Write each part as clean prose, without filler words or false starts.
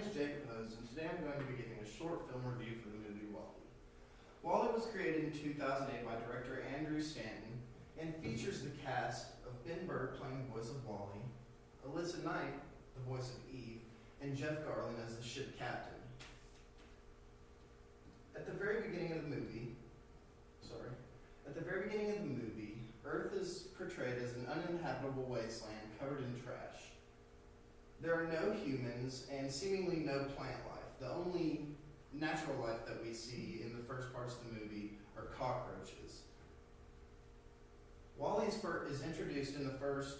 is Jacob Hose, and today I'm going to be giving a short film review for the movie WALL-E. WALL-E was created in 2008 by director Andrew Stanton and features the cast of Ben Burtt playing the voice of WALL-E, Alyssa Knight, the voice of Eve, and Jeff Garlin as the ship captain. At the very beginning of the movie, Earth is portrayed as an uninhabitable wasteland covered in trash. There are no humans and seemingly no plant life. The only natural life that we see in the first parts of the movie are cockroaches. WALL-E is introduced in the first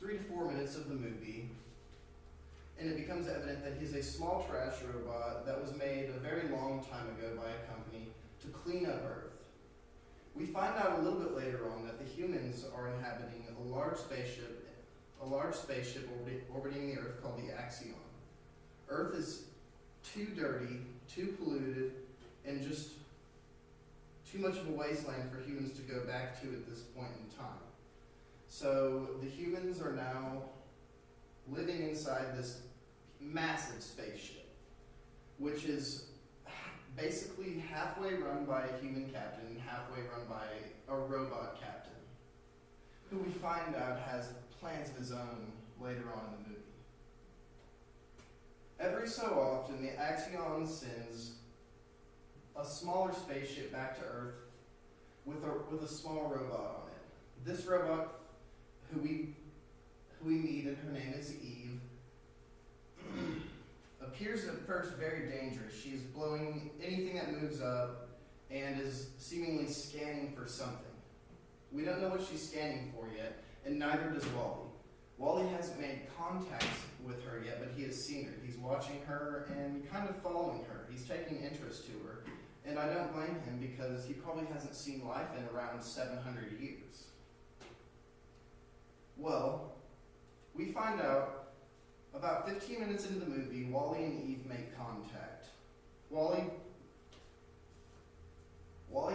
3 to 4 minutes of the movie, and it becomes evident that he's a small trash robot that was made a very long time ago by a company to clean up Earth. We find out a little bit later on that the humans are inhabiting a large spaceship orbiting the Earth called the Axion. Earth is too dirty, too polluted, and just too much of a wasteland for humans to go back to at this point in time. So the humans are now living inside this massive spaceship, which is basically halfway run by a human captain and halfway run by a robot captain, who we find out has plans of his own later on in the movie. Every so often, the Axion sends a smaller spaceship back to Earth with a small robot on it. This robot, who we meet, and her name is Eve, appears at first very dangerous. She is blowing anything that moves up and is seemingly scanning for something. We don't know what she's scanning for yet, and neither does WALL-E. WALL-E hasn't made contact with her yet, but he has seen her. He's watching her and kind of following her. He's taking interest to her, and I don't blame him because he probably hasn't seen life in around 700 years. Well, we find out about 15 minutes into the movie, WALL-E and Eve make contact. WALL-E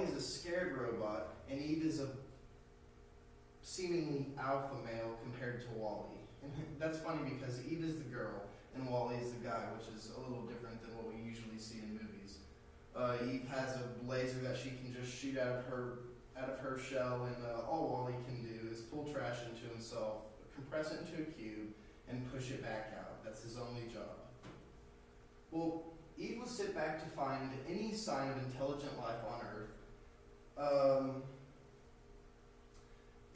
is a scared robot, and Eve is a seemingly alpha male compared to WALL-E. And that's funny because Eve is the girl and WALL-E is the guy, which is a little different than what we usually see in movies. Eve has a laser that she can just shoot out of her shell, and all WALL-E can do is pull trash into himself, compress it into a cube, and push it back out. That's his only job. Well, Eve was sent back to find any sign of intelligent life on Earth.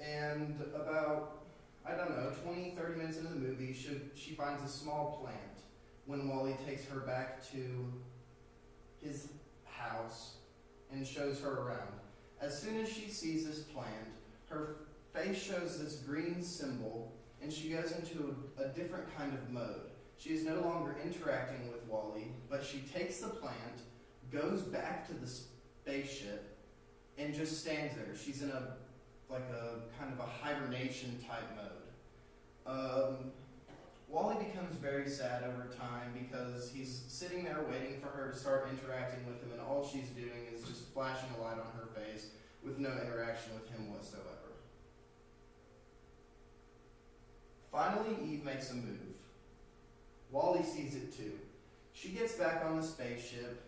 And about, 20, 30 minutes into the movie, she finds a small plant when WALL-E takes her back to his house and shows her around. As soon as she sees this plant, her face shows this green symbol, and she goes into a different kind of mode. She is no longer interacting with WALL-E, but she takes the plant, goes back to the spaceship, and just stands there. She's in a kind of a hibernation type mode. WALL-E becomes very sad over time because he's sitting there waiting for her to start interacting with him, and all she's doing is just flashing a light on her face with no interaction with him whatsoever. Finally, Eve makes a move. WALL-E sees it too. She gets back on the spaceship,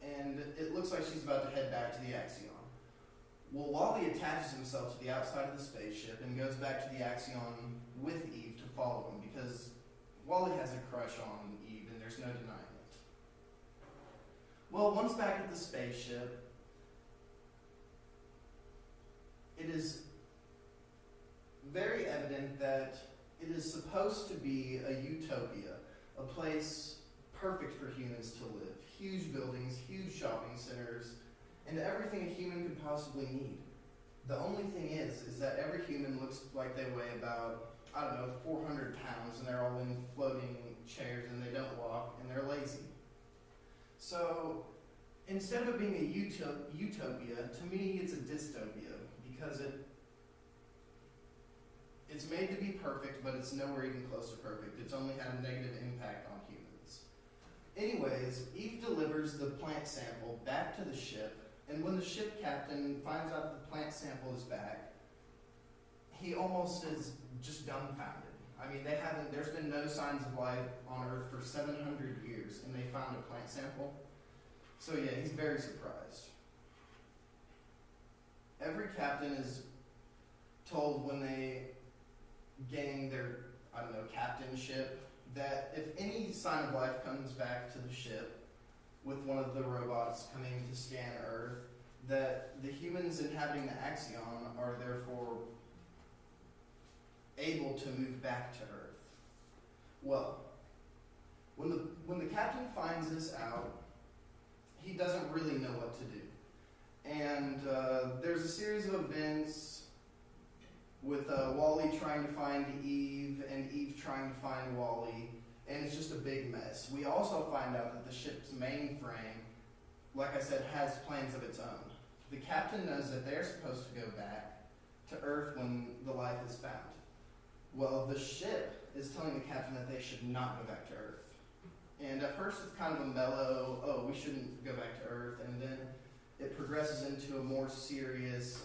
and it looks like she's about to head back to the Axion. Well, WALL-E attaches himself to the outside of the spaceship and goes back to the Axion with Eve to follow him because WALL-E has a crush on Eve, and there's no denying it. Well, once back at the spaceship, it is very evident that it is supposed to be a utopia, a place perfect for humans to live. Huge buildings, huge shopping centers, and everything a human could possibly need. The only thing is that every human looks like they weigh about, 400 pounds, and they're all in floating chairs, and they don't walk, and they're lazy. So instead of it being a utopia, to me it's a dystopia, because it's made to be perfect, but it's nowhere even close to perfect. It's only had a negative impact on humans. Anyways, Eve delivers the plant sample back to the ship, and when the ship captain finds out the plant sample is back, he almost is just dumbfounded. I mean, there's been no signs of life on Earth for 700 years, and they found a plant sample. So yeah, he's very surprised. Every captain is told when they gain their, captainship, that if any sign of life comes back to the ship with one of the robots coming to scan Earth, that the humans inhabiting the Axion are therefore able to move back to Earth. Well, when the captain finds this out, he doesn't really know what to do. And there's a series of events with Wally trying to find Eve and Eve trying to find Wally, and it's just a big mess. We also find out that the ship's mainframe, like I said, has plans of its own. The captain knows that they're supposed to go back to Earth when the life is found. Well, the ship is telling the captain that they should not go back to Earth. And at first it's kind of a mellow, oh, we shouldn't go back to Earth, and then it progresses into a more serious,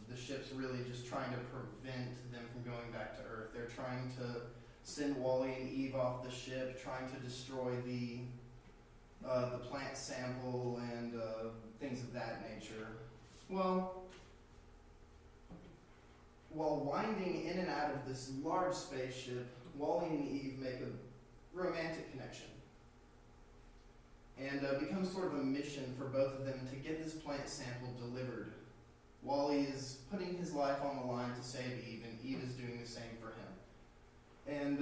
the ship's really just trying to prevent them from going back to Earth. They're trying to send Wally and Eve off the ship, trying to destroy the plant sample and things of that nature. Well, while winding in and out of this large spaceship, Wally and Eve make a romantic connection. And becomes sort of a mission for both of them to get this plant sample delivered. Wally is putting his life on the line to save Eve, and Eve is doing the same for him. And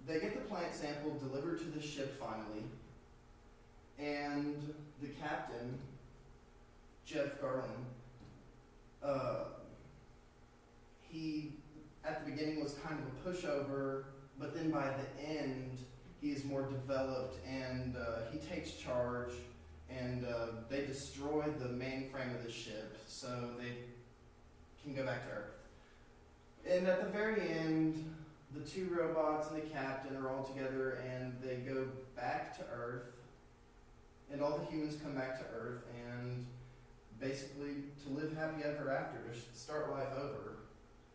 they get the plant sample delivered to the ship finally, and the captain, Jeff Garland, he at the beginning was kind of a pushover, but then by the end he is more developed, and he takes charge, and they destroy the mainframe of the ship so they can go back to Earth. And at the very end, the two robots and the captain are all together, and they go back to Earth, and all the humans come back to Earth, and basically to live happy ever after, to start life over.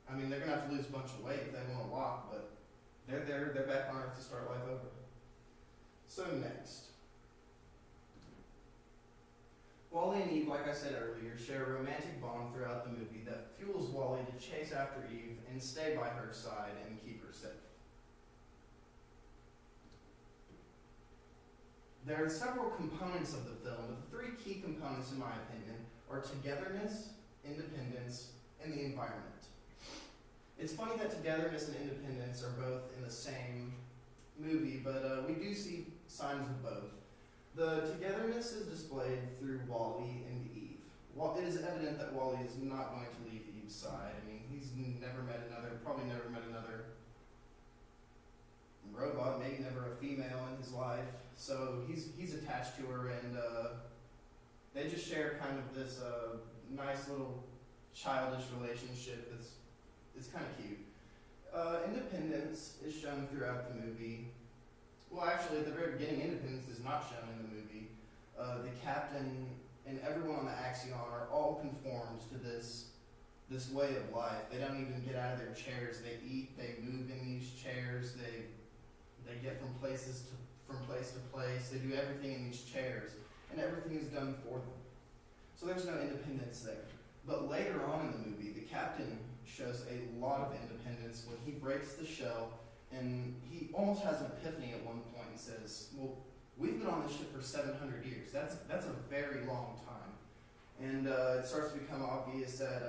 I mean, they're going to have to lose a bunch of weight if they want to walk, but they're back on Earth to start life over. So next, Wally and Eve, like I said earlier, share a romantic bond throughout the movie that fuels Wally to chase after Eve and stay by her side and keep her safe. There are several components of the film, but the three key components, in my opinion, are togetherness, independence, and the environment. It's funny that togetherness and independence are both in the same movie, but we do see signs of both. The togetherness is displayed through Wally and Eve. It is evident that Wally is not going to leave Eve's side. I mean, he's probably never met another robot, maybe never a female in his life. So he's attached to her, and they just share kind of this nice little childish relationship it's kind of cute. Independence is shown throughout the movie. Well, actually, at the very beginning, independence is not shown in the movie. The captain and everyone on the Axion are all conformed to this way of life. They don't even get out of their chairs. They eat, they move in these chairs, they get from place to place. They do everything in these chairs, and everything is done for them. So there's no independence there. But later on in the movie, the captain shows a lot of independence when he breaks the shell, and he almost has an epiphany at one point and says, well, we've been on this ship for 700 years. That's a very long time. And it starts to become obvious that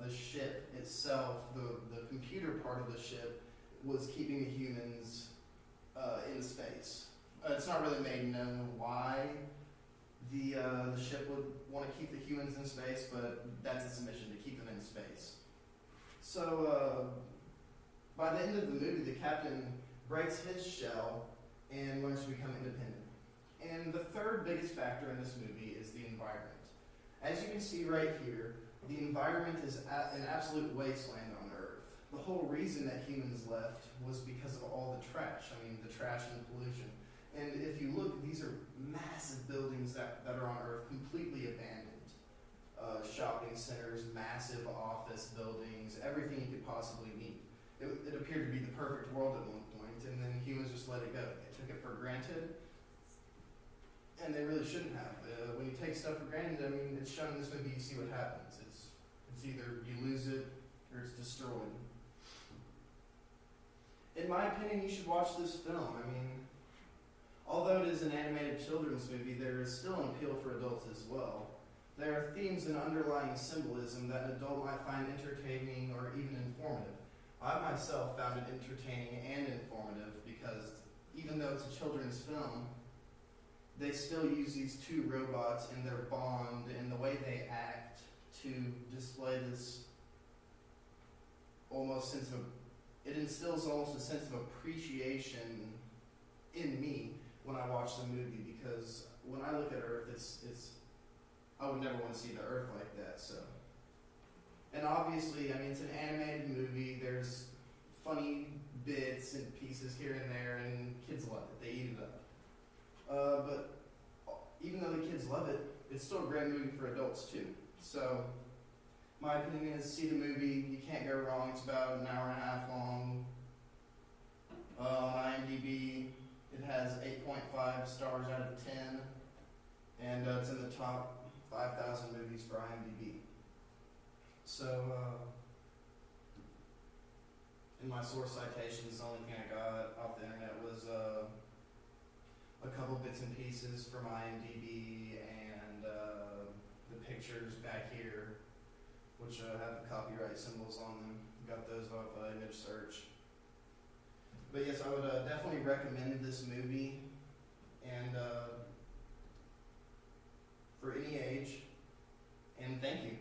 the ship itself, the computer part of the ship, was keeping the humans in space. It's not really made known why the ship would want to keep the humans in space, but that's its mission, to keep them in space. So by the end of the movie, the captain breaks his shell and learns to become independent. And the third biggest factor in this movie is the environment. As you can see right here, the environment is an absolute wasteland on Earth. The whole reason that humans left was because of all the trash. I mean, the trash and pollution. And if you look, these are massive buildings that are on Earth, completely abandoned. Shopping centers, massive office buildings, everything you could possibly need. It appeared to be the perfect world at one point, and then humans just let it go. They took it for granted, and they really shouldn't have. When you take stuff for granted, I mean, it's shown in this movie, you see what happens. It's either you lose it or it's destroyed. In my opinion, you should watch this film. I mean, although it is an animated children's movie, there is still an appeal for adults as well. There are themes and underlying symbolism that an adult might find entertaining or even informative. I myself found it entertaining and informative because even though it's a children's film, they still use these two robots and their bond and the way they act to display this almost sense of, it instills almost a sense of appreciation in me when I watch the movie, because when I look at Earth, it's I would never want to see the Earth like that. So, and obviously, I mean, it's an animated movie. There's funny bits and pieces here and there, and kids love it. They eat it up. But even though the kids love it, it's still a great movie for adults too. So, my opinion is, see the movie. You can't go wrong. It's about an hour and a half long. On IMDb, it has 8.5 stars out of 10, and it's in the top 5,000 movies for IMDb. So, in my source citations, the only thing I got off the internet was a couple bits and pieces from IMDb and the pictures back here, which have the copyright symbols on them. Got those off image search. But yes, I would definitely recommend this movie, and for any age, and thank you.